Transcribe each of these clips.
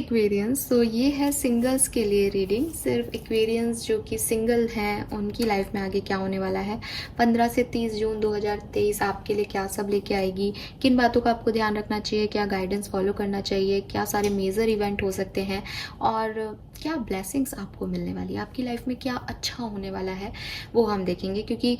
Aquarians, तो ये है सिंगल्स के लिए रीडिंग। सिर्फ एक्वेरियंस जो कि सिंगल हैं उनकी लाइफ में आगे क्या होने वाला है, 15 से 30 जून 2023 आपके लिए क्या सब लेके आएगी, किन बातों का आपको ध्यान रखना चाहिए, क्या गाइडेंस फॉलो करना चाहिए, क्या सारे मेजर इवेंट हो सकते हैं और क्या ब्लेसिंग्स आपको मिलने वाली है, आपकी लाइफ में क्या अच्छा होने वाला है, वो हम देखेंगे। क्योंकि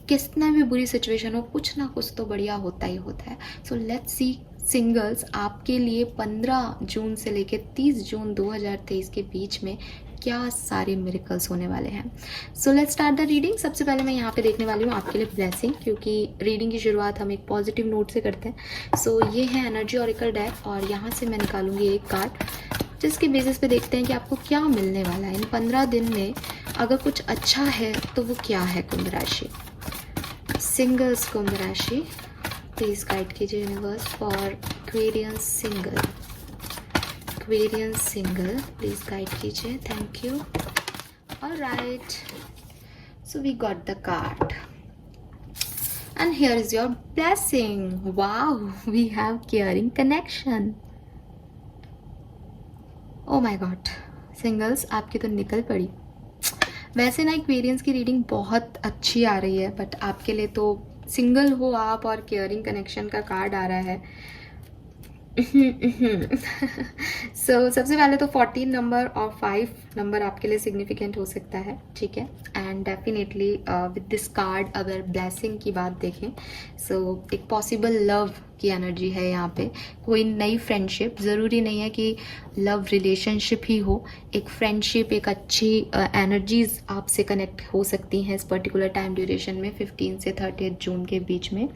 कितना भी बुरी सिचुएशन हो, कुछ ना कुछ तो बढ़िया होता ही होता है। सो लेट्स सी सिंगल्स आपके लिए 15 जून से लेकर 30 जून 2023 के बीच में क्या सारे मिरेकल्स होने वाले हैं। So let's start the reading. सबसे पहले मैं यहाँ पे देखने वाली हूँ आपके लिए ब्लेसिंग, क्योंकि रीडिंग की शुरुआत हम एक पॉजिटिव नोट से करते हैं। सो ये है एनर्जी ऑरेकल डेक और यहाँ से मैं निकालूंगी एक कार्ड, जिसके बेसिस पे देखते हैं कि आपको क्या मिलने वाला है इन 15 दिन में। अगर कुछ अच्छा है तो वो क्या है कुंभ राशि। सिंगल्स कुंभ राशि, प्लीज गाइड कीजिए universe for Aquarians single. Aquarians single please guide कीजिए, thank you. Alright, so we got the card and here is your blessing. Wow, we have caring connection. Oh my god, singles आपकी तो निकल पड़ी। वैसे ना Aquarians की reading बहुत अच्छी आ रही है, बट आपके लिए तो सिंगल हो आप और केयरिंग कनेक्शन का कार्ड आ रहा है। सबसे पहले तो 14 नंबर और 5 नंबर आपके लिए सिग्निफिकेंट हो सकता है, ठीक है। And definitely with this card अगर ब्लेसिंग की बात देखें, एक पॉसिबल लव की एनर्जी है यहाँ पे। कोई नई फ्रेंडशिप, ज़रूरी नहीं है कि लव रिलेशनशिप ही हो, एक फ्रेंडशिप, एक अच्छी एनर्जीज आपसे कनेक्ट हो सकती हैं इस पर्टिकुलर टाइम ड्यूरेशन में 15 से 30 जून के बीच में।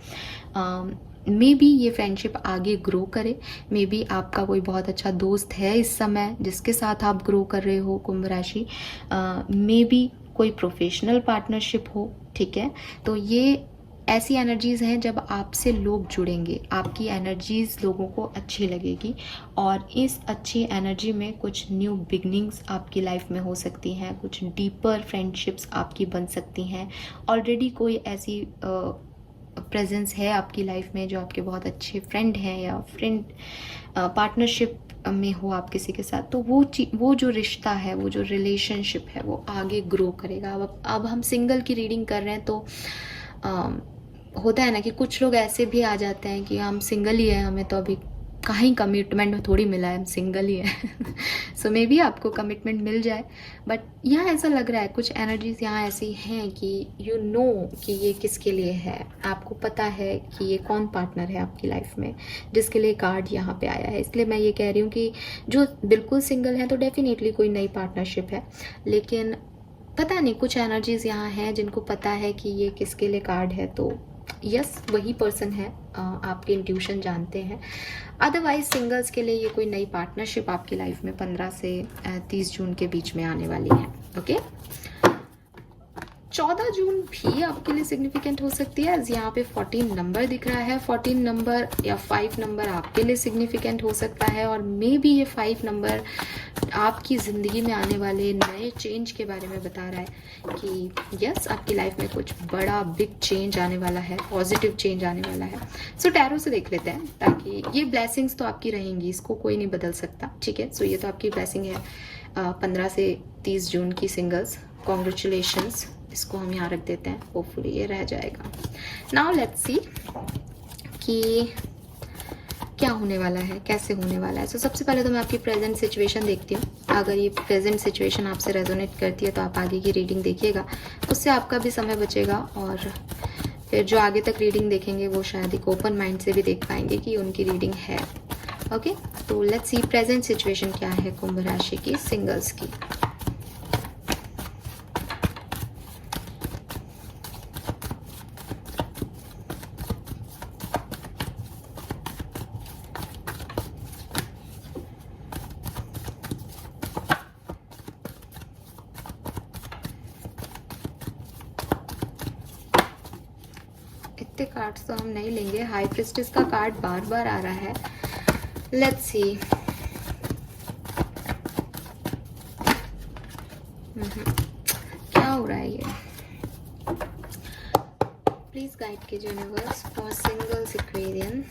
मे बी ये फ्रेंडशिप आगे ग्रो करे, मे बी आपका कोई बहुत अच्छा दोस्त है इस समय जिसके साथ आप ग्रो कर रहे हो कुंभ राशि, मे बी कोई प्रोफेशनल पार्टनरशिप हो, ठीक है। तो ये ऐसी एनर्जीज़ हैं जब आपसे लोग जुड़ेंगे, आपकी एनर्जीज़ लोगों को अच्छी लगेगी और इस अच्छी एनर्जी में कुछ न्यू बिगनिंग्स आपकी लाइफ में हो सकती हैं, कुछ डीपर फ्रेंडशिप्स आपकी बन सकती हैं। ऑलरेडी कोई ऐसी प्रेजेंस है आपकी लाइफ में जो आपके बहुत अच्छे फ्रेंड हैं या फ्रेंड पार्टनरशिप में हो आप किसी के साथ, तो वो जो रिश्ता है, वो जो रिलेशनशिप है वो आगे ग्रो करेगा। अब हम सिंगल की रीडिंग कर रहे हैं तो होता है ना कि कुछ लोग ऐसे भी आ जाते हैं कि हम सिंगल ही है, हमें तो अभी कहीं कमिटमेंट थोड़ी मिला है, हम सिंगल ही है। सो मे बी आपको कमिटमेंट मिल जाए, बट यहाँ ऐसा लग रहा है कुछ एनर्जीज यहाँ ऐसी हैं कि यू नो कि ये किसके लिए है, आपको पता है कि ये कौन पार्टनर है आपकी लाइफ में जिसके लिए कार्ड यहाँ पे आया है। इसलिए मैं ये कह रही हूँ कि जो बिल्कुल सिंगल हैं तो डेफिनेटली कोई नई पार्टनरशिप है, लेकिन पता नहीं कुछ एनर्जीज यहाँ हैं जिनको पता है कि ये किसके लिए कार्ड है, तो यस वही पर्सन है, आपके इंट्यूशन जानते हैं। अदरवाइज सिंगल्स के लिए ये कोई नई पार्टनरशिप आपकी लाइफ में 15 से 30 जून के बीच में आने वाली है, ओके। 14 जून भी आपके लिए सिग्निफिकेंट हो सकती है, यहाँ पे 14 नंबर दिख रहा है। 14 नंबर या 5 नंबर आपके लिए सिग्निफिकेंट हो सकता है और मे बी ये 5 नंबर आपकी ज़िंदगी में आने वाले नए चेंज के बारे में बता रहा है कि यस आपकी लाइफ में कुछ बड़ा बिग चेंज आने वाला है, पॉजिटिव चेंज आने वाला है। सो टैरो से देख लेते हैं, ताकि ये ब्लेसिंग्स तो आपकी रहेंगी, इसको कोई नहीं बदल सकता, ठीक है। सो ये तो आपकी ब्लेसिंग है 15 से 30 जून की सिंगल्स, कॉन्ग्रेचुलेशंस। इसको हम यहाँ रख देते हैं, होपफुली ये रह जाएगा। नाउ लेट्स सी कि क्या होने वाला है, कैसे होने वाला है। सो सबसे पहले तो मैं आपकी प्रेजेंट सिचुएशन देखती हूँ। अगर ये प्रेजेंट सिचुएशन आपसे रेजोनेट करती है तो आप आगे की रीडिंग देखिएगा, उससे आपका भी समय बचेगा और फिर जो आगे तक रीडिंग देखेंगे वो शायद एक ओपन माइंड से भी देख पाएंगे कि उनकी रीडिंग है, ओके। तो लेट्स सी प्रेजेंट सिचुएशन क्या है कुंभ राशि की सिंगल्स की। इतने कार्ड्स तो हम नहीं लेंगे, हाई प्रिस्टेस का कार्ड बार बार आ रहा है। लेट्स सी क्या हो रहा है ये, प्लीज गाइड कीजिए यूनिवर्स फॉर सिंगल्स एक्वेरियन।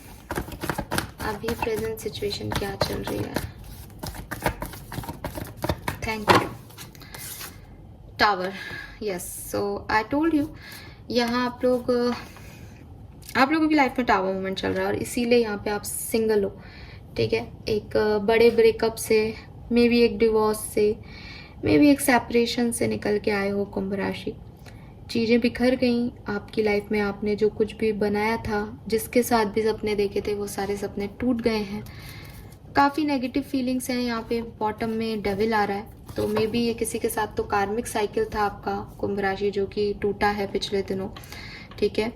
अभी प्रेजेंट सिचुएशन क्या चल रही है। Thank you. Tower, yes, so I told you, यहाँ आप लोगों की लाइफ में टावर मोमेंट चल रहा है और इसीलिए यहाँ पे आप सिंगल हो, ठीक है। एक बड़े ब्रेकअप से, मे बी एक डिवोर्स से, मे बी एक सेपरेशन से निकल के आए हो कुंभ राशि। चीज़ें बिखर गई आपकी लाइफ में, आपने जो कुछ भी बनाया था, जिसके साथ भी सपने देखे थे, वो सारे सपने टूट गए हैं। काफ़ी नेगेटिव फीलिंग्स हैं यहाँ पे। बॉटम में डेविल आ रहा है, तो मे बी ये किसी के साथ तो कार्मिक साइकिल था आपका कुंभ राशि, जो कि टूटा है पिछले दिनों, ठीक है।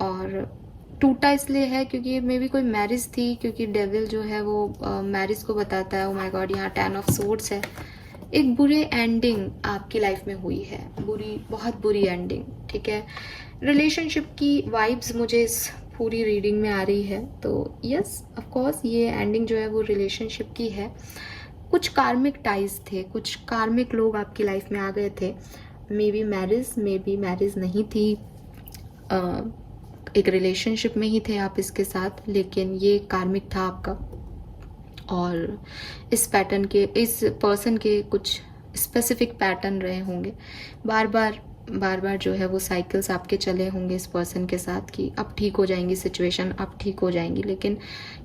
और टूटा इसलिए है क्योंकि मे बी कोई मैरिज थी, क्योंकि डेविल जो है वो मैरिज को बताता है। ओ माय गॉड, यहाँ 10 ऑफ सोर्ड्स है। एक बुरी एंडिंग आपकी लाइफ में हुई है, बहुत बुरी एंडिंग, ठीक है। रिलेशनशिप की वाइब्स मुझे इस पूरी रीडिंग में आ रही है, तो यस ऑफ कोर्स ये एंडिंग जो है वो रिलेशनशिप की है। कुछ कार्मिक टाइज थे, कुछ कार्मिक लोग आपकी लाइफ में आ गए थे। मे बी मैरिज नहीं थी, एक रिलेशनशिप में ही थे आप इसके साथ, लेकिन ये कार्मिक था आपका। और इस पर्सन के कुछ स्पेसिफिक पैटर्न रहे होंगे, बार बार जो है वो साइकिल्स आपके चले होंगे इस पर्सन के साथ कि अब ठीक हो जाएंगी सिचुएशन, अब ठीक हो जाएंगी। लेकिन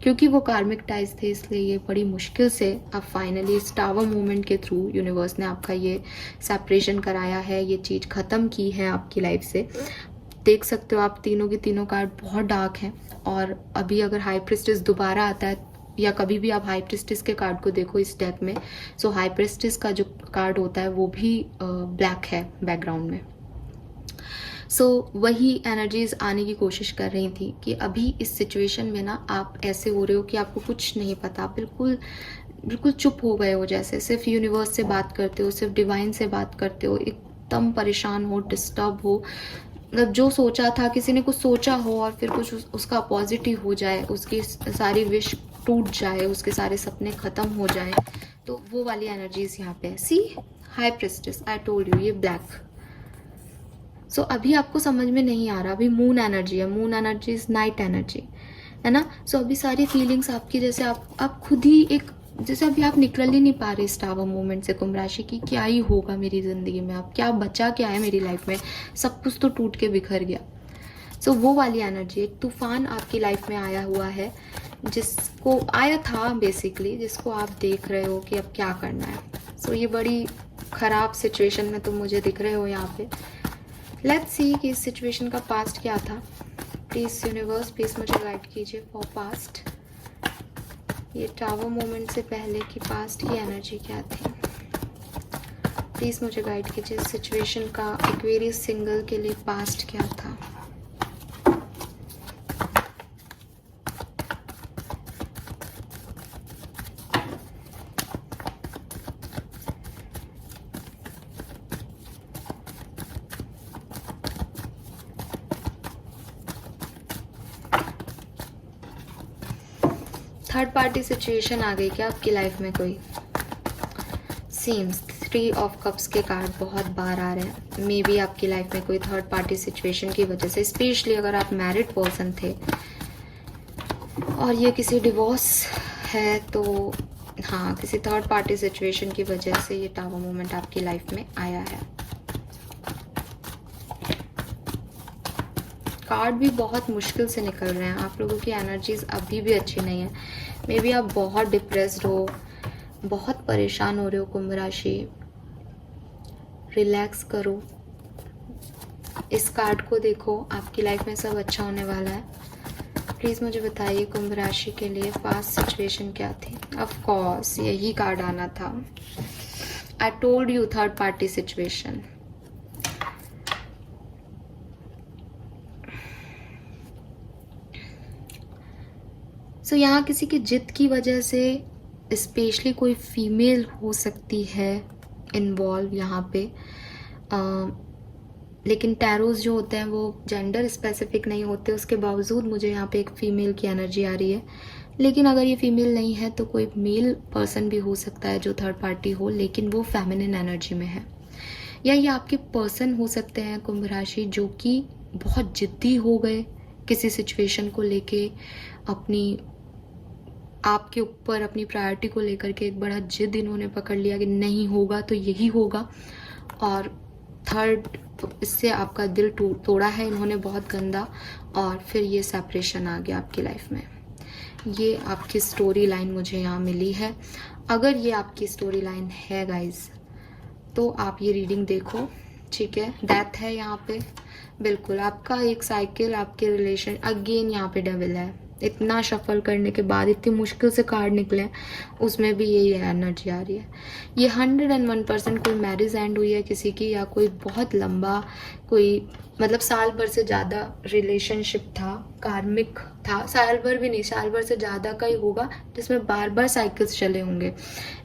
क्योंकि वो कार्मिक टाइज थे, इसलिए ये बड़ी मुश्किल से अब फाइनली इस टावर मूवमेंट के थ्रू यूनिवर्स ने आपका ये सेपरेशन कराया है, ये चीज़ ख़त्म की है आपकी लाइफ से। देख सकते हो आप तीनों के तीनों कार्ड बहुत डार्क हैं। और अभी अगर हाई प्रिस्टेस दोबारा आता है, या कभी भी आप हाई प्रिस्टेस के कार्ड को देखो इस डेक में, सो हाई प्रिस्टेस का जो कार्ड होता है वो भी ब्लैक है बैकग्राउंड में। सो वही एनर्जीज आने की कोशिश कर रही थी कि अभी इस सिचुएशन में ना आप ऐसे हो रहे हो कि आपको कुछ नहीं पता, बिल्कुल चुप हो गए हो, जैसे सिर्फ यूनिवर्स से बात करते हो, सिर्फ डिवाइन से बात करते हो, एकदम परेशान हो, डिस्टर्ब हो। मतलब जो सोचा था, किसी ने कुछ सोचा हो और फिर कुछ उसका अपोजिट ही हो जाए, उसकी सारी विश टूट जाए, उसके सारे सपने खत्म हो जाए, तो वो वाली एनर्जीज यहाँ पे है। See high priestess, I told you, ये ब्लैक। सो अभी आपको समझ में नहीं आ रहा, अभी मून एनर्जी है, moon energy is night energy, है ना। सो अभी सारी फीलिंग्स आपकी, जैसे आप खुद ही एक, जैसे अभी आप निकल ही नहीं पा रहे इस टावर मूवमेंट से कुंभ राशि की, क्या ही होगा मेरी ज़िंदगी में, अब क्या बचा क्या है मेरी लाइफ में, सब कुछ तो टूट के बिखर गया। सो वो वाली एनर्जी, एक तूफान आपकी लाइफ में आया हुआ है, जिसको आया था बेसिकली, जिसको आप देख रहे हो कि अब क्या करना है। सो ये बड़ी ख़राब सिचुएशन में तुम मुझे दिख रहे हो यहाँ पे। लेट्स सी कि इस सिचुएशन का पास्ट क्या था। प्लीज़ यूनिवर्स, प्लीज़ मुझे गाइड कीजिए फॉर पास्ट। ये टावर मोमेंट से पहले की पास्ट की एनर्जी क्या थी, प्लीज़ मुझे गाइड कीजिए। सिचुएशन का एक्वेरियस सिंगल के लिए पास्ट क्या था। थर्ड पार्टी सिचुएशन आ गई क्या आपकी लाइफ में कोई। सीम्स 3 ऑफ कप्स के कार्ड बहुत बार आ रहे हैं। मे बी आपकी लाइफ में कोई थर्ड पार्टी सिचुएशन की वजह से, स्पेशली अगर आप मैरिड पर्सन थे और ये किसी डिवोर्स है, तो हाँ, किसी थर्ड पार्टी सिचुएशन की वजह से ये टावर मोमेंट आपकी लाइफ में आया है। कार्ड भी बहुत मुश्किल से निकल रहे हैं। आप लोगों की एनर्जीज अभी भी अच्छी नहीं है। मे बी आप बहुत डिप्रेस्ड हो, बहुत परेशान हो रहे हो कुंभ राशि। रिलैक्स करो, इस कार्ड को देखो, आपकी लाइफ में सब अच्छा होने वाला है। प्लीज़ मुझे बताइए कुंभ राशि के लिए पास्ट सिचुएशन क्या थी। ऑफ कोर्स यही कार्ड आना था। I told you, third party situation. So यहाँ किसी की जिद की वजह से, स्पेशली कोई फीमेल हो सकती है इन्वॉल्व यहाँ पे, लेकिन टैरोज जो होते हैं वो जेंडर स्पेसिफिक नहीं होते, उसके बावजूद मुझे यहाँ पे एक फ़ीमेल की एनर्जी आ रही है। लेकिन अगर ये फीमेल नहीं है तो कोई मेल पर्सन भी हो सकता है जो थर्ड पार्टी हो, लेकिन वो फेमिनिन एनर्जी में है। या ये आपके पर्सन हो सकते हैं कुंभ राशि, जो कि बहुत जिद्दी हो गए किसी सिचुएशन को लेके, अपनी आपके ऊपर अपनी प्रायोरिटी को लेकर के एक बड़ा जिद इन्होंने पकड़ लिया कि नहीं होगा तो यही होगा। और थर्ड, इससे आपका दिल तोड़ा है इन्होंने बहुत गंदा, और फिर ये सेपरेशन आ गया आपकी लाइफ में। ये आपकी स्टोरी लाइन मुझे यहाँ मिली है। अगर ये आपकी स्टोरी लाइन है गाइज, तो आप ये रीडिंग देखो, ठीक है। डेथ है यहाँ पे, बिल्कुल आपका एक साइकिल, आपके रिलेशन, अगेन यहाँ पे डेविल है। इतना शफल करने के बाद, इतनी मुश्किल से कार्ड निकले, उसमें भी यही एनर्जी आ रही है। ये 101% कोई मैरिज एंड हुई है किसी की, या कोई बहुत लंबा, कोई मतलब साल भर से ज़्यादा रिलेशनशिप था, कार्मिक था, साल भर भी नहीं, साल भर से ज़्यादा का ही होगा, जिसमें बार बार साइकिल्स चले होंगे।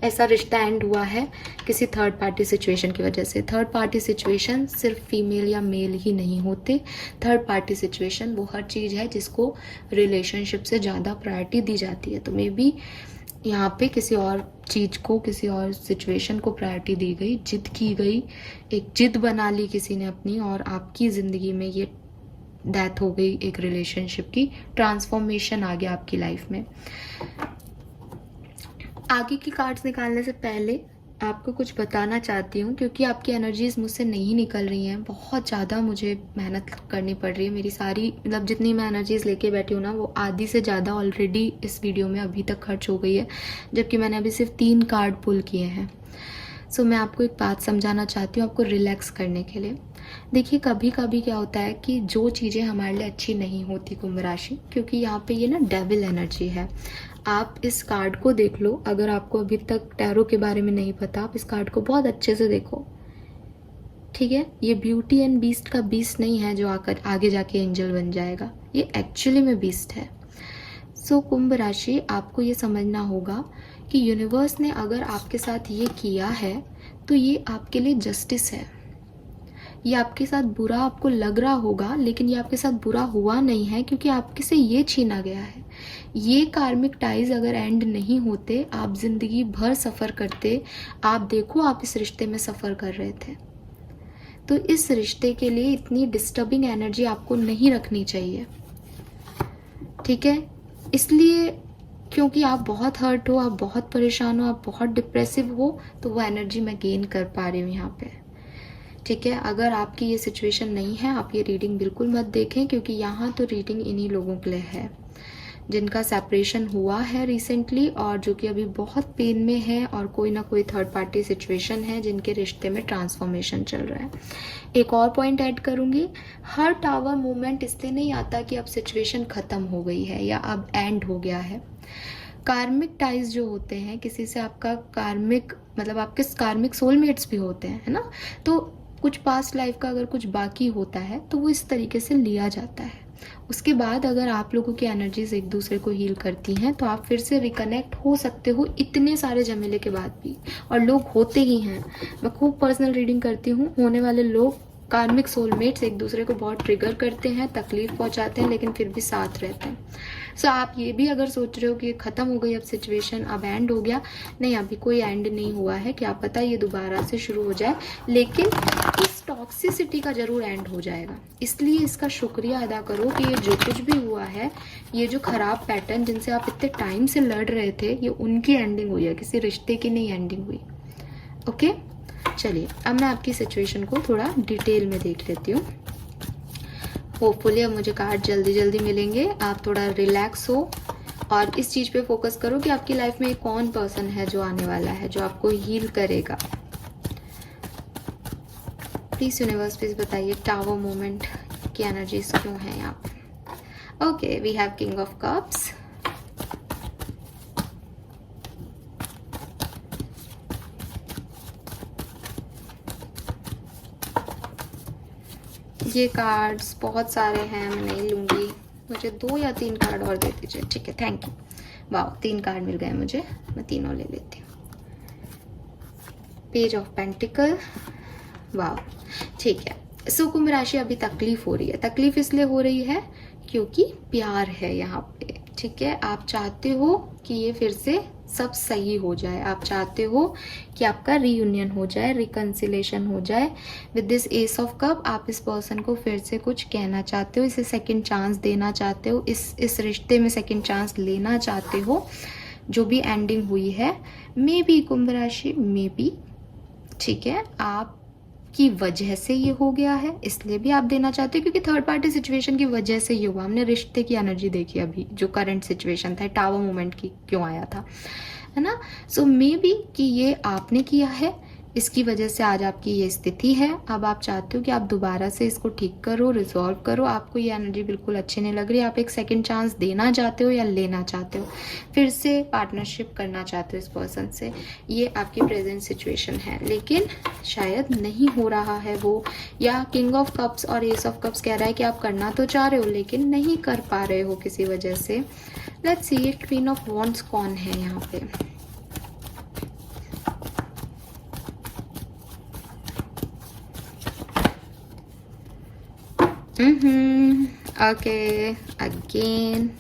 ऐसा रिश्ता एंड हुआ है किसी थर्ड पार्टी सिचुएशन की वजह से। थर्ड पार्टी सिचुएशन सिर्फ फीमेल या मेल ही नहीं होते। थर्ड पार्टी सिचुएशन वो हर चीज़ है जिसको रिलेशनशिप से ज़्यादा प्रायोरिटी दी जाती है। तो मे बी यहाँ पे किसी और चीज़ को, किसी और सिचुएशन को प्रायोरिटी दी गई, जिद की गई, एक जिद बना ली किसी ने अपनी, और आपकी ज़िंदगी में ये डेथ हो गई, एक रिलेशनशिप की ट्रांसफॉर्मेशन आ गया आपकी लाइफ में। आगे की कार्ड्स निकालने से पहले आपको कुछ बताना चाहती हूँ, क्योंकि आपकी एनर्जीज मुझसे नहीं निकल रही हैं। बहुत ज़्यादा मुझे मेहनत करनी पड़ रही है। मेरी सारी, मतलब जितनी मैं एनर्जीज लेके बैठी हूँ ना, वो आधी से ज़्यादा ऑलरेडी इस वीडियो में अभी तक खर्च हो गई है, जबकि मैंने अभी सिर्फ 3 कार्ड पुल किए हैं। सो मैं आपको एक बात समझाना चाहती हूँ, आपको रिलैक्स करने के लिए। देखिए, कभी कभी क्या होता है कि जो चीज़ें हमारे लिए अच्छी नहीं होती, कुंभ राशि, क्योंकि यहाँ पे ये ना डेविल एनर्जी है। आप इस कार्ड को देख लो, अगर आपको अभी तक टैरो के बारे में नहीं पता, आप इस कार्ड को बहुत अच्छे से देखो, ठीक है। ये ब्यूटी एंड बीस्ट का बीस्ट नहीं है जो आकर आगे जाके एंजल बन जाएगा, ये एक्चुअली में बीस्ट है। सो कुंभ राशि, आपको ये समझना होगा कि यूनिवर्स ने अगर आपके साथ ये किया है तो ये आपके लिए जस्टिस है। ये आपके साथ बुरा आपको लग रहा होगा, लेकिन ये आपके साथ बुरा हुआ नहीं है, क्योंकि आपके से ये छीना गया है। ये कार्मिक टाइज अगर एंड नहीं होते, आप जिंदगी भर सफ़र करते। आप देखो, आप इस रिश्ते में सफ़र कर रहे थे, तो इस रिश्ते के लिए इतनी डिस्टर्बिंग एनर्जी आपको नहीं रखनी चाहिए, ठीक है। इसलिए क्योंकि आप बहुत हर्ट हो, आप बहुत परेशान हो, आप बहुत डिप्रेसिव हो, तो वो एनर्जी मैं गेन कर पा रही हूँ यहाँ पे, ठीक है। अगर आपकी ये सिचुएशन नहीं है, आप ये रीडिंग बिल्कुल मत देखें, क्योंकि यहाँ तो रीडिंग इन्हीं लोगों के लिए है जिनका सेपरेशन हुआ है रिसेंटली, और जो कि अभी बहुत पेन में है, और कोई ना कोई थर्ड पार्टी सिचुएशन है जिनके रिश्ते में ट्रांसफॉर्मेशन चल रहा है। एक और पॉइंट ऐड करूँगी, हर टावर मूवमेंट इसलिए नहीं आता कि अब सिचुएशन ख़त्म हो गई है या अब एंड हो गया है। कार्मिक टाइज जो होते हैं, किसी से आपका कार्मिक, मतलब आपके कार्मिक सोलमेट्स भी होते हैं, है ना। तो कुछ पास्ट लाइफ का अगर कुछ बाकी होता है तो वो इस तरीके से लिया जाता है। उसके बाद अगर आप लोगों की एनर्जीज एक दूसरे को हील करती हैं, तो आप फिर से रिकनेक्ट हो सकते हो, इतने सारे झमेले के बाद भी। और लोग होते ही हैं, मैं खूब पर्सनल रीडिंग करती हूँ, होने वाले लोग कार्मिक सोलमेट्स एक दूसरे को बहुत ट्रिगर करते हैं, तकलीफ पहुंचाते हैं, लेकिन फिर भी साथ रहते हैं। सो आप ये भी अगर सोच रहे हो कि ख़त्म हो गई अब सिचुएशन, अब एंड हो गया, नहीं, अभी कोई एंड नहीं हुआ है, क्या पता ये दोबारा से शुरू हो जाए, लेकिन इस टॉक्सिसिटी का ज़रूर एंड हो जाएगा। इसलिए इसका शुक्रिया अदा करो कि ये जो कुछ भी हुआ है, ये जो ख़राब पैटर्न जिनसे आप इतने टाइम से लड़ रहे थे, ये उनकी एंडिंग हुई है, किसी रिश्ते की नहीं एंडिंग हुई। ओके, चलिए अब मैं आपकी सिचुएशन को थोड़ा डिटेल में देख लेती हूँ। होपफुली अब मुझे कार्ड जल्दी जल्दी मिलेंगे। आप थोड़ा रिलैक्स हो और इस चीज़ पे फोकस करो कि आपकी लाइफ में कौन पर्सन है जो आने वाला है, जो आपको हील करेगा। प्लीज यूनिवर्स, प्लीज बताइए टावर मोमेंट की एनर्जीज क्यों है यहाँ पे। Okay, we have king of cups, ये कार्ड्स बहुत सारे हैं, मैं नहीं लूँगी, मुझे 2 या 3 कार्ड और दे दीजिए, ठीक है, थैंक यू। वाह, 3 कार्ड मिल गए मुझे, मैं तीनों ले लेती हूँ। पेज ऑफ पेंटिकल, वाह, ठीक है। सो कुंभ राशि, अभी तकलीफ हो रही है। तकलीफ इसलिए हो रही है क्योंकि प्यार है यहाँ पे, ठीक है। आप चाहते हो कि ये फिर से सब सही हो जाए, आप चाहते हो कि आपका रीयूनियन हो जाए, रिकन्सिलेशन हो जाए। With this S of cup, आप इस पर्सन को फिर से कुछ कहना चाहते हो, इसे सेकंड चांस देना चाहते हो, इस रिश्ते में सेकंड चांस लेना चाहते हो, जो भी एंडिंग हुई है, मे बी कुंभ राशि, मे बी, ठीक है, आपकी वजह से ये हो गया है, इसलिए भी आप देना चाहते हो क्योंकि थर्ड पार्टी सिचुएशन की वजह से ये हुआ। हमने रिश्ते की एनर्जी देखी अभी, जो करंट सिचुएशन था, टावर मूवमेंट की क्यों आया था, है ना। सो मे बी कि ये आपने किया है, इसकी वजह से आज आपकी ये स्थिति है। अब आप चाहते हो कि आप दोबारा से इसको ठीक करो, रिजॉल्व करो। आपको ये एनर्जी बिल्कुल अच्छी नहीं लग रही, आप एक सेकंड चांस देना चाहते हो या लेना चाहते हो, फिर से पार्टनरशिप करना चाहते हो इस पर्सन से। ये आपकी प्रेजेंट सिचुएशन है, लेकिन शायद नहीं हो रहा है वो, या किंग ऑफ कप्स और एस ऑफ कप्स कह रहा है कि आप करना तो चाह रहे हो लेकिन नहीं कर पा रहे हो किसी वजह से। Let's see queen of wands कौन है यहाँ पे। ओके, अगेन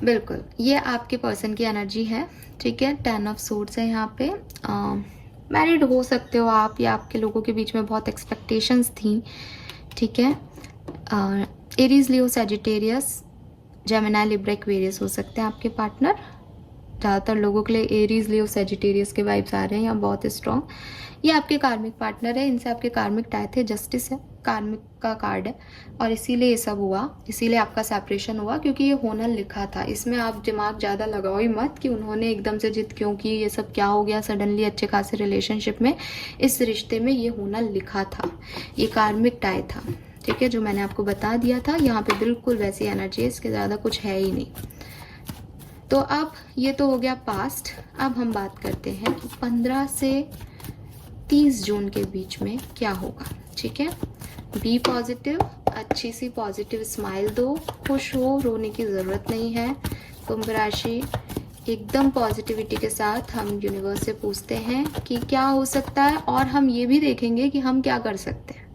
बिल्कुल ये आपके पर्सन की एनर्जी है, ठीक है। 10 ऑफ सूट्स है यहाँ पे। मैरिड हो सकते हो आप, या आपके लोगों के बीच में बहुत एक्सपेक्टेशंस थी, ठीक है। एरीज, लियो, सैजिटेरियस, जेमिनी, लिब्रा, एक्वेरियस हो सकते हैं आपके पार्टनर। ज़्यादातर लोगों के लिए एरीज, लियो, सैजिटेरियस के वाइब्स आ रहे हैं यहाँ बहुत स्ट्रॉन्ग। ये आपके कार्मिक पार्टनर है, इनसे आपके कार्मिक टाई थे, जस्टिस है, कार्मिक का कार्ड है, और इसीलिए ये सब हुआ, इसीलिए आपका सेपरेशन हुआ, क्योंकि ये होना लिखा था। इसमें आप दिमाग ज़्यादा लगाओ ही मत कि उन्होंने एकदम से जिद क्यों की, ये सब क्या हो गया सडनली अच्छे खासे रिलेशनशिप में। इस रिश्ते में ये होना लिखा था, ये कार्मिक टाई था, ठीक है, जो मैंने आपको बता दिया था। यहाँ पे बिल्कुल वैसी एनर्जी है, इसके ज़्यादा कुछ है ही नहीं। तो अब ये तो हो गया पास्ट। अब हम बात करते हैं 15 से 30 जून के बीच में क्या होगा, ठीक है। बी पॉजिटिव, अच्छी सी पॉजिटिव स्माइल दो, खुश हो, रोने की ज़रूरत नहीं है। कुंभ राशि, एकदम पॉजिटिविटी के साथ हम यूनिवर्स से पूछते हैं कि क्या हो सकता है, और हम ये भी देखेंगे कि हम क्या कर सकते हैं,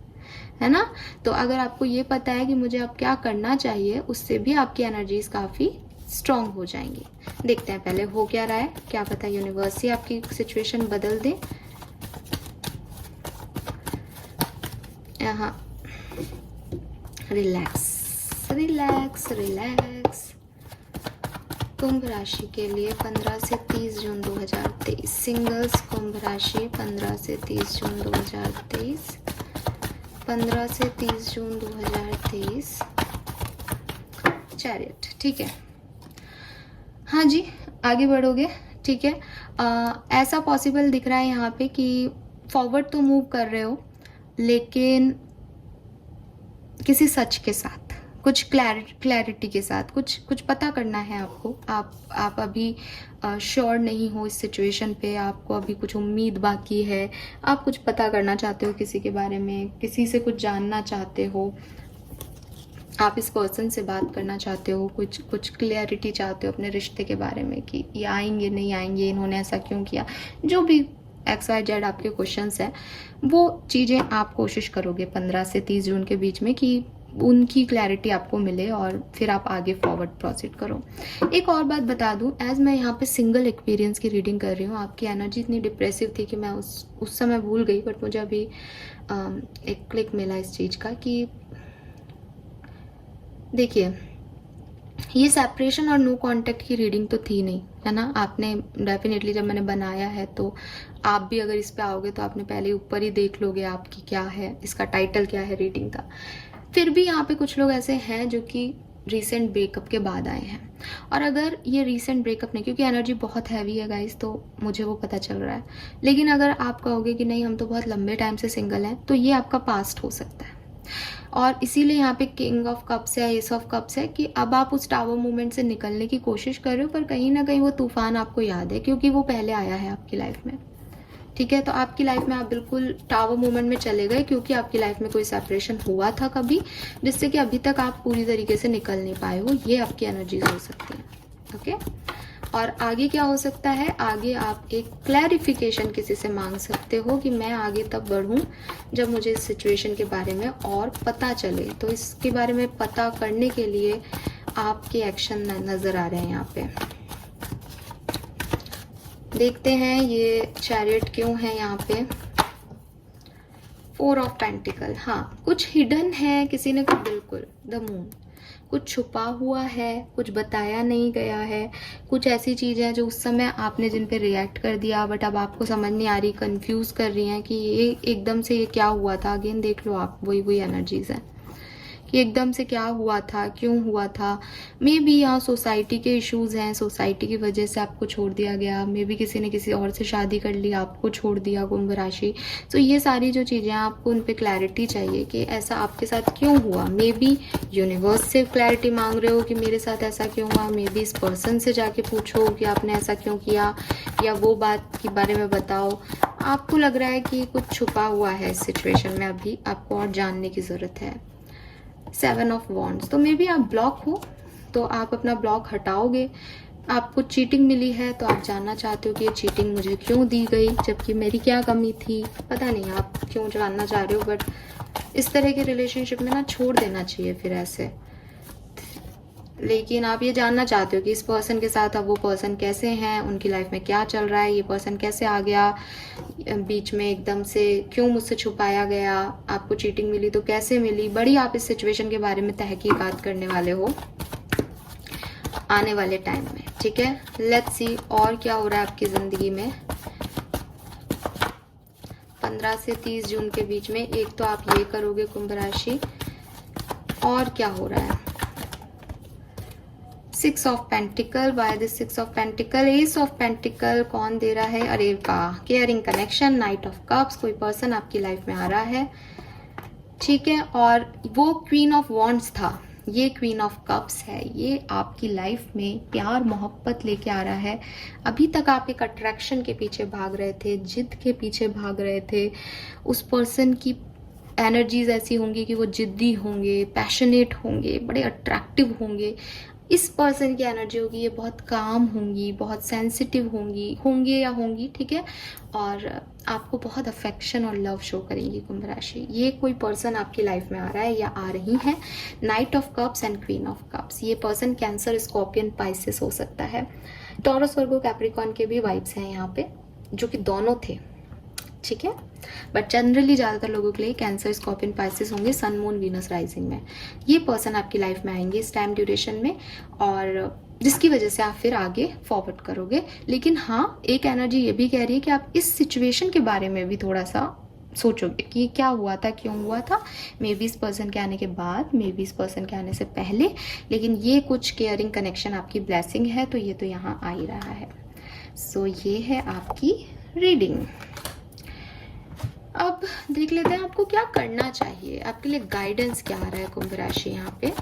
है ना। तो अगर आपको ये पता है कि मुझे अब क्या करना चाहिए, उससे भी आपकी एनर्जीज काफ़ी स्ट्रॉन्ग हो जाएंगी। देखते हैं पहले हो क्या रहा है, क्या पता यूनिवर्स ही आपकी सिचुएशन बदल दे। यहाँ रिलैक्स रिलैक्स रिलैक्स। कुंभ राशि के लिए 15 से 30 जून 2023, सिंगल्स कुंभ राशि 15 से 30 जून 2023, 15 से 30 जून 2023, चैरियट, ठीक है। हाँ जी, आगे बढ़ोगे, ठीक है। ऐसा पॉसिबल दिख रहा है यहाँ पे कि फॉरवर्ड तो मूव कर रहे हो, लेकिन किसी सच के साथ, कुछ क्लैरिटी के साथ, कुछ पता करना है आपको। आप अभी श्योर नहीं हो इस सिचुएशन पे, आपको अभी कुछ उम्मीद बाकी है, आप कुछ पता करना चाहते हो किसी के बारे में, किसी से कुछ जानना चाहते हो, आप इस पर्सन से बात करना चाहते हो, कुछ क्लैरिटी चाहते हो अपने रिश्ते के बारे में कि ये आएंगे नहीं आएंगे, इन्होंने ऐसा क्यों किया, जो भी XYZ आपके क्वेश्चंस हैं, वो चीज़ें आप कोशिश करोगे 15 से 30 जून के बीच में कि उनकी क्लैरिटी आपको मिले और फिर आप आगे फॉरवर्ड प्रोसीड करो। एक और बात बता दूं, एज मैं यहाँ पे सिंगल एक्सपीरियंस की रीडिंग कर रही हूँ, आपकी एनर्जी इतनी डिप्रेसिव थी कि मैं उस समय भूल गई, बट मुझे अभी एक क्लिक मिला इस चीज़ का कि देखिए, ये सेपरेशन और नो कांटेक्ट की रीडिंग तो थी नहीं, है ना। आपने डेफिनेटली जब मैंने बनाया है तो आप भी अगर इस पे आओगे तो आपने पहले ऊपर ही देख लोगे आपकी क्या है, इसका टाइटल क्या है रीडिंग का। फिर भी यहाँ पे कुछ लोग ऐसे हैं जो कि रीसेंट ब्रेकअप के बाद आए हैं, और अगर ये रीसेंट ब्रेकअप नहीं, क्योंकि एनर्जी बहुत हैवी है गाइस, तो मुझे वो पता चल रहा है, लेकिन अगर आप कहोगे कि नहीं हम तो बहुत लंबे टाइम से सिंगल हैं, तो ये आपका पास्ट हो सकता है। और इसीलिए यहाँ पे किंग ऑफ कप्स है, एस ऑफ कप्स है, कि अब आप उस टावर मूवमेंट से निकलने की कोशिश कर रहे हो, पर कहीं ना कहीं वो तूफान आपको याद है, क्योंकि वो पहले आया है आपकी लाइफ में, ठीक है। तो आपकी लाइफ में आप बिल्कुल टावर मूवमेंट में चले गए, क्योंकि आपकी लाइफ में कोई सेपरेशन हुआ था कभी, जिससे कि अभी तक आप पूरी तरीके से निकल नहीं पाए हो। ये आपकी एनर्जीज हो सकती है, ओके। और आगे क्या हो सकता है, आगे आप एक क्लैरिफिकेशन किसी से मांग सकते हो कि मैं आगे तब बढ़ूं जब मुझे इस सिचुएशन के बारे में और पता चले। तो इसके बारे में पता करने के लिए आपके एक्शन नजर आ रहे हैं यहाँ पे। देखते हैं ये चैरियट क्यों है यहाँ पे। 4 ऑफ पेंटिकल, हाँ कुछ हिडन है किसी ने, बिल्कुल द मून, कुछ छुपा हुआ है, कुछ बताया नहीं गया है, कुछ ऐसी चीज़ें हैं जो उस समय आपने जिन पे रिएक्ट कर दिया बट अब आपको समझ नहीं आ रही, कंफ्यूज कर रही हैं कि ये एकदम से ये क्या हुआ था। अगेन देख लो आप, वही वही एनर्जीज हैं कि एकदम से क्या हुआ था, क्यों हुआ था। मे बी यहाँ सोसाइटी के इश्यूज हैं, सोसाइटी की वजह से आपको छोड़ दिया गया, मे बी किसी ने किसी और से शादी कर ली, आपको छोड़ दिया कुंभ राशि। तो ये सारी जो चीज़ें हैं आपको उन पर क्लैरिटी चाहिए कि ऐसा आपके साथ क्यों हुआ। मे बी यूनिवर्स से क्लैरिटी मांग रहे हो कि मेरे साथ ऐसा क्यों हुआ। मे बी इस पर्सन से जाके पूछो कि आपने ऐसा क्यों किया, या वो बात के बारे में बताओ। आपको लग रहा है कि कुछ छुपा हुआ है इस सिचुएशन में, अभी आपको और जानने की ज़रूरत है। 7 ऑफ वॉन्ड्स, तो मे बी आप ब्लॉक हो तो आप अपना ब्लॉक हटाओगे। आपको चीटिंग मिली है तो आप जानना चाहते हो कि ये चीटिंग मुझे क्यों दी गई, जबकि मेरी क्या कमी थी, पता नहीं आप क्यों जानना चाह रहे हो। बट इस तरह के रिलेशनशिप में ना छोड़ देना चाहिए फिर ऐसे। लेकिन आप ये जानना चाहते हो कि इस पर्सन के साथ अब वो पर्सन कैसे हैं, उनकी लाइफ में क्या चल रहा है, ये पर्सन कैसे आ गया बीच में एकदम से, क्यों मुझसे छुपाया गया, आपको चीटिंग मिली तो कैसे मिली। बड़ी आप इस सिचुएशन के बारे में तहकीकात करने वाले हो आने वाले टाइम में, ठीक है। लेट्स सी और क्या हो रहा है आपकी ज़िंदगी में 15 से 30 जून के बीच में। एक तो आप ये करोगे कुंभ राशि, और क्या हो रहा है। 6 of pentacle, why this 6 of pentacle, S of pentacle कौन दे रहा है, अरे वाह, caring connection, night of cups, कोई पर्सन आपकी लाइफ में आ रहा है, ठीक है। और वो क्वीन ऑफ वॉन्ड्स था, ये क्वीन ऑफ कप्स है, ये आपकी लाइफ में प्यार मोहब्बत लेके आ रहा है। अभी तक आप एक अट्रैक्शन के पीछे भाग रहे थे, जिद के पीछे भाग रहे थे। उस पर्सन की एनर्जीज ऐसी होंगी कि वो जिद्दी होंगे, पैशनेट होंगे, बड़े अट्रैक्टिव होंगे। इस पर्सन की एनर्जी होगी, ये बहुत काम होंगी, बहुत सेंसिटिव होंगे या होंगी, ठीक है। और आपको बहुत अफेक्शन और लव शो करेंगी कुंभ राशि। ये कोई पर्सन आपकी लाइफ में आ रहा है या आ रही है। Night of cups and queen of cups, ये पर्सन कैंसर, स्कॉर्पियन, पाइसेस हो सकता है। टॉरस, वर्गो, कैप्रिकॉर्न के भी वाइब्स हैं यहाँ पे, जो कि दोनों थे, ठीक है। बट जनरली ज़्यादातर लोगों के लिए कैंसर, स्कॉर्पियन, पाइसेस होंगे सन, मून, वीनस राइजिंग में। ये पर्सन आपकी लाइफ में आएंगे इस टाइम ड्यूरेशन में, और जिसकी वजह से आप फिर आगे फॉरवर्ड करोगे। लेकिन हाँ, एक एनर्जी ये भी कह रही है कि आप इस सिचुएशन के बारे में भी थोड़ा सा सोचोगे कि क्या हुआ था, क्यों हुआ था। मे बी इस पर्सन के आने के बाद, मे बी इस पर्सन के आने से पहले, लेकिन ये कुछ केयरिंग कनेक्शन आपकी ब्लेसिंग है, तो ये तो यहाँ आ ही रहा है। सो ये है आपकी रीडिंग। अब देख लेते हैं आपको क्या करना चाहिए, आपके लिए गाइडेंस क्या आ रहा है कुंभ राशि। यहाँ पे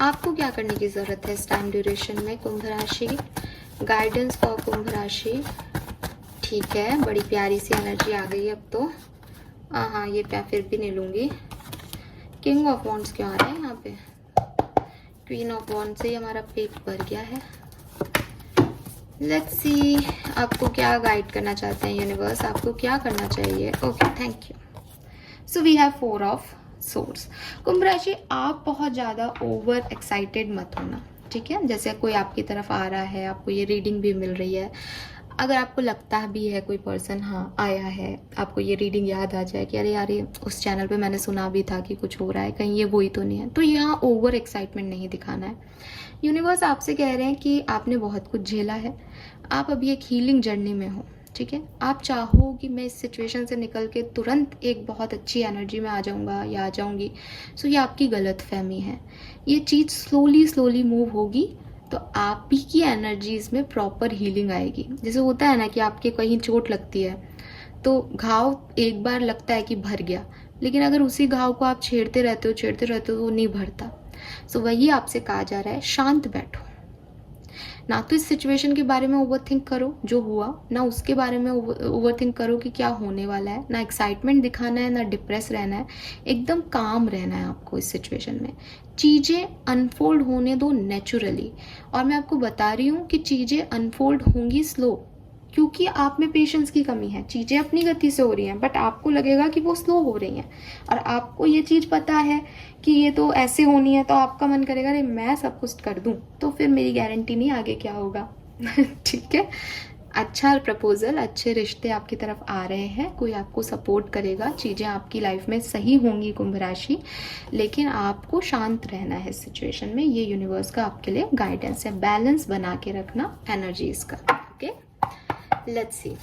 आपको क्या करने की जरूरत है इस टाइम ड्यूरेशन में कुंभ राशि। गाइडेंस फॉर कुंभ राशि, ठीक है। बड़ी प्यारी सी एनर्जी आ गई अब तो। हाँ, ये फिर भी नहीं लूंगी। किंग ऑफ वॉन्ड्स क्यों आ रहा है यहाँ पे, क्वीन ऑफ वॉन्ड्स से हमारा पेट भर गया है। लेट्स सी आपको क्या गाइड करना चाहते हैं यूनिवर्स, आपको क्या करना चाहिए। Okay, thank you. So we have 4 of swords. Kumbh राशि, आप बहुत ज़्यादा ओवर एक्साइटेड मत होना, ठीक है। जैसे कोई आपकी तरफ आ रहा है, आपको ये रीडिंग भी मिल रही है, अगर आपको लगता भी है कोई पर्सन हाँ आया है, आपको ये रीडिंग याद आ जाए कि अरे यार ये उस चैनल पे मैंने सुना भी था कि कुछ हो रहा है, कहीं ये वही तो नहीं है, तो यहाँ ओवर एक्साइटमेंट नहीं दिखाना है। यूनिवर्स आपसे कह रहे हैं कि आपने बहुत कुछ झेला है, आप अभी एक हीलिंग जर्नी में हो, ठीक है। आप चाहो कि मैं इस सिचुएशन से निकल के तुरंत एक बहुत अच्छी एनर्जी में आ जाऊंगा या आ जाऊंगी, सो ये आपकी गलत फहमी है। ये चीज़ स्लोली मूव होगी तो आप ही की एनर्जीज में प्रॉपर हीलिंग आएगी। जैसे होता है ना कि आपके कहीं चोट लगती है तो घाव एक बार लगता है कि भर गया, लेकिन अगर उसी घाव को आप छेड़ते रहते हो तो वो नहीं भरता। सो वही आपसे कहा जा रहा है, शांत बैठो, ना तो इस सिचुएशन के बारे में ओवर थिंक करो जो हुआ, ना उसके बारे में ओवर थिंक करो कि क्या होने वाला है। ना एक्साइटमेंट दिखाना है, ना डिप्रेस रहना है, एकदम काम रहना है आपको इस सिचुएशन में। चीज़ें अनफोल्ड होने दो नेचुरली, और मैं आपको बता रही हूँ कि चीज़ें अनफोल्ड होंगी स्लो, क्योंकि आप में पेशेंस की कमी है। चीज़ें अपनी गति से हो रही हैं बट आपको लगेगा कि वो स्लो हो रही हैं, और आपको ये चीज़ पता है कि ये तो ऐसे होनी है, तो आपका मन करेगा अरे मैं सब कुछ कर दूं, तो फिर मेरी गारंटी नहीं आगे क्या होगा। ठीक है, अच्छा प्रपोजल, अच्छे रिश्ते आपकी तरफ आ रहे हैं, कोई आपको सपोर्ट करेगा, चीज़ें आपकी लाइफ में सही होंगी कुंभ राशि, लेकिन आपको शांत रहना है इस सिचुएशन में। ये यूनिवर्स का आपके लिए गाइडेंस है, बैलेंस बना के रखना एनर्जीज का। ओके, लेट्स सी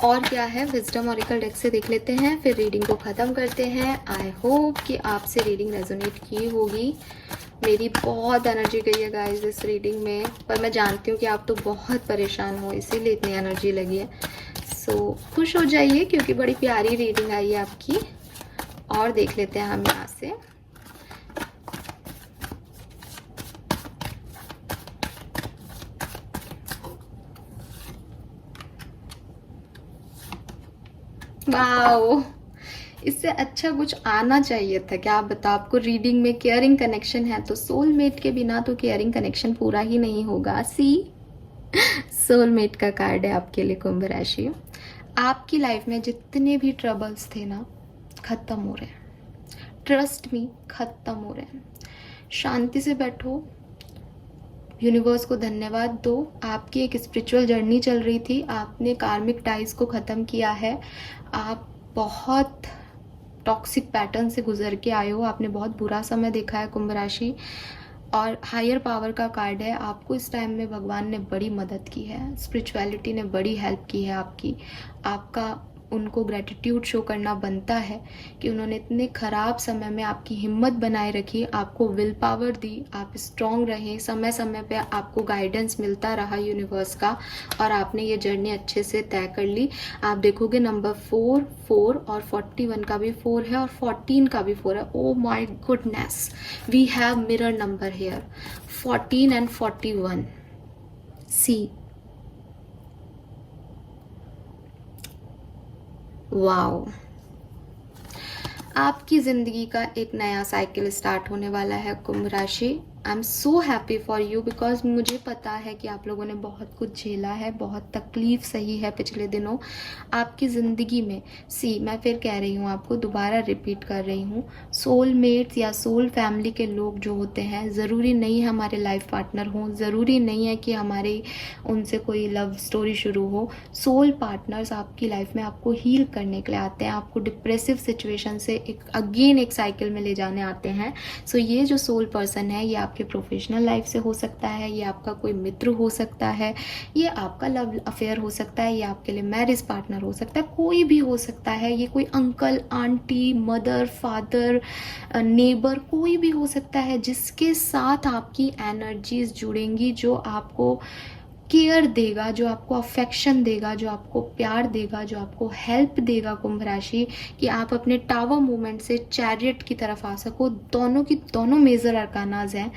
और क्या है विजडम ऑरिकल डेक से देख लेते हैं, फिर रीडिंग को ख़त्म करते हैं। आई होप कि आपसे रीडिंग रेजोनेट की होगी। मेरी बहुत एनर्जी गई है गाइस इस रीडिंग में, पर मैं जानती हूँ कि आप तो बहुत परेशान हो, इसीलिए इतनी एनर्जी लगी है। सो खुश हो जाइए क्योंकि बड़ी प्यारी रीडिंग आई है आपकी। और देख लेते हैं हम यहाँ से। वाओ, इससे अच्छा कुछ आना चाहिए था क्या? आप बताओ, आपको रीडिंग में केयरिंग कनेक्शन है तो सोलमेट के बिना तो केयरिंग कनेक्शन पूरा ही नहीं होगा। सी, सोलमेट का कार्ड है आपके लिए कुंभ राशि। आपकी लाइफ में जितने भी ट्रबल्स थे ना, खत्म हो रहे हैं। ट्रस्ट मी, खत्म हो रहे हैं। शांति से बैठो, यूनिवर्स को धन्यवाद दो। आपकी एक स्पिरिचुअल जर्नी चल रही थी, आपने कार्मिक टाइज को ख़त्म किया है। आप बहुत टॉक्सिक पैटर्न से गुजर के आए हो, आपने बहुत बुरा समय देखा है कुंभ राशि। और हायर पावर का कार्ड है, आपको इस टाइम में भगवान ने बड़ी मदद की है, स्पिरिचुअलिटी ने बड़ी हेल्प की है आपकी। आपका उनको ग्रेटिट्यूड शो करना बनता है कि उन्होंने इतने ख़राब समय में आपकी हिम्मत बनाए रखी, आपको विल पावर दी, आप स्ट्रॉन्ग रहे, समय समय पे आपको गाइडेंस मिलता रहा यूनिवर्स का, और आपने ये जर्नी अच्छे से तय कर ली। आप देखोगे नंबर 4 4 और 41 का भी 4 है और 14 का भी 4 है। Oh my goodness, we have mirror number here, 14 and 41। See, wow, आपकी ज़िंदगी का एक नया साइकिल स्टार्ट होने वाला है कुंभ राशि। I am so happy for you because मुझे पता है कि आप लोगों ने बहुत कुछ झेला है, बहुत तकलीफ सही है पिछले दिनों आपकी ज़िंदगी में। सी, मैं फिर कह रही हूँ, आपको दोबारा रिपीट कर रही हूँ, सोलमेट्स या सोल फैमिली के लोग जो होते हैं, ज़रूरी नहीं हमारे लाइफ पार्टनर हों, ज़रूरी नहीं है कि हमारे उनसे कोई लव स्टोरी शुरू हो। सोल पार्टनर्स आपकी लाइफ में आपको हील करने के लिए आते हैं, आपको डिप्रेसिव सिचुएशन से एक साइकिल में ले जाने आते हैं। सो ये जो सोल पर्सन है, ये आपके प्रोफेशनल लाइफ से हो सकता है, ये आपका कोई मित्र हो सकता है, ये आपका लव अफेयर हो सकता है, ये आपके लिए मैरिज पार्टनर हो सकता है, कोई भी हो सकता है। ये कोई uncle, aunty, mother, father, neighbour, कोई भी हो सकता है जिसके साथ आपकी एनर्जीज जुड़ेंगी, जो आपको केयर देगा, जो आपको अफेक्शन देगा, जो आपको प्यार देगा, जो आपको हेल्प देगा कुंभ राशि, कि आप अपने टावर मूवमेंट से चैरियट की तरफ आ सको। दोनों की दोनों मेजर अरकानाज हैं।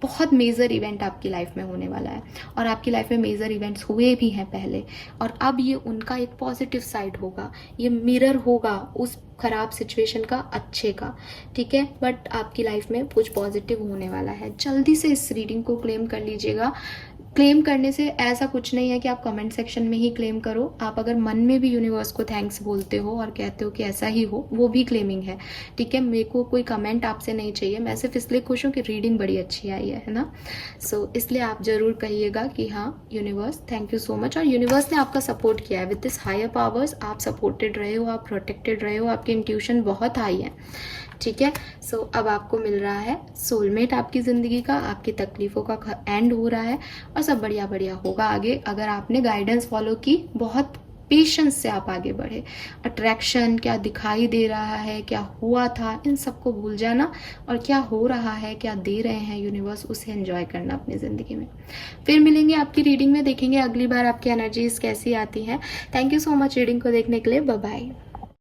बहुत मेजर इवेंट आपकी लाइफ में होने वाला है, और आपकी लाइफ में मेजर इवेंट्स हुए भी हैं पहले, और अब ये उनका एक पॉजिटिव साइड होगा, ये मिरर होगा उस खराब सिचुएशन का अच्छे का। ठीक है, बट आपकी लाइफ में कुछ पॉजिटिव होने वाला है। जल्दी से इस रीडिंग को क्लेम कर लीजिएगा। क्लेम करने से ऐसा कुछ नहीं है कि आप कमेंट सेक्शन में ही क्लेम करो, आप अगर मन में भी यूनिवर्स को थैंक्स बोलते हो और कहते हो कि ऐसा ही हो, वो भी क्लेमिंग है। ठीक है, मेरे को कोई कमेंट आपसे नहीं चाहिए, मैं सिर्फ इसलिए खुश हूँ कि रीडिंग बड़ी अच्छी आई है ना। सो इसलिए आप ज़रूर कहिएगा कि हाँ universe thank you so much, और यूनिवर्स ने आपका सपोर्ट किया है विद दिस हायर पावर्स। आप सपोर्टेड रहे हो, आप प्रोटेक्टेड रहे हो, आपकी इंट्यूशन बहुत हाई है। ठीक है, सो अब आपको मिल रहा है सोलमेट आपकी ज़िंदगी का, आपकी तकलीफ़ों का एंड हो रहा है, और सब बढ़िया बढ़िया होगा आगे अगर आपने गाइडेंस फॉलो की, बहुत पेशेंस से आप आगे बढ़े। अट्रैक्शन क्या दिखाई दे रहा है, क्या हुआ था, इन सबको भूल जाना, और क्या हो रहा है, क्या दे रहे हैं यूनिवर्स, उसे एंजॉय करना अपनी ज़िंदगी में। फिर मिलेंगे आपकी रीडिंग में, देखेंगे अगली बार आपकी एनर्जीज कैसी आती हैं। Thank you so much reading को देखने के लिए, बाय बाय।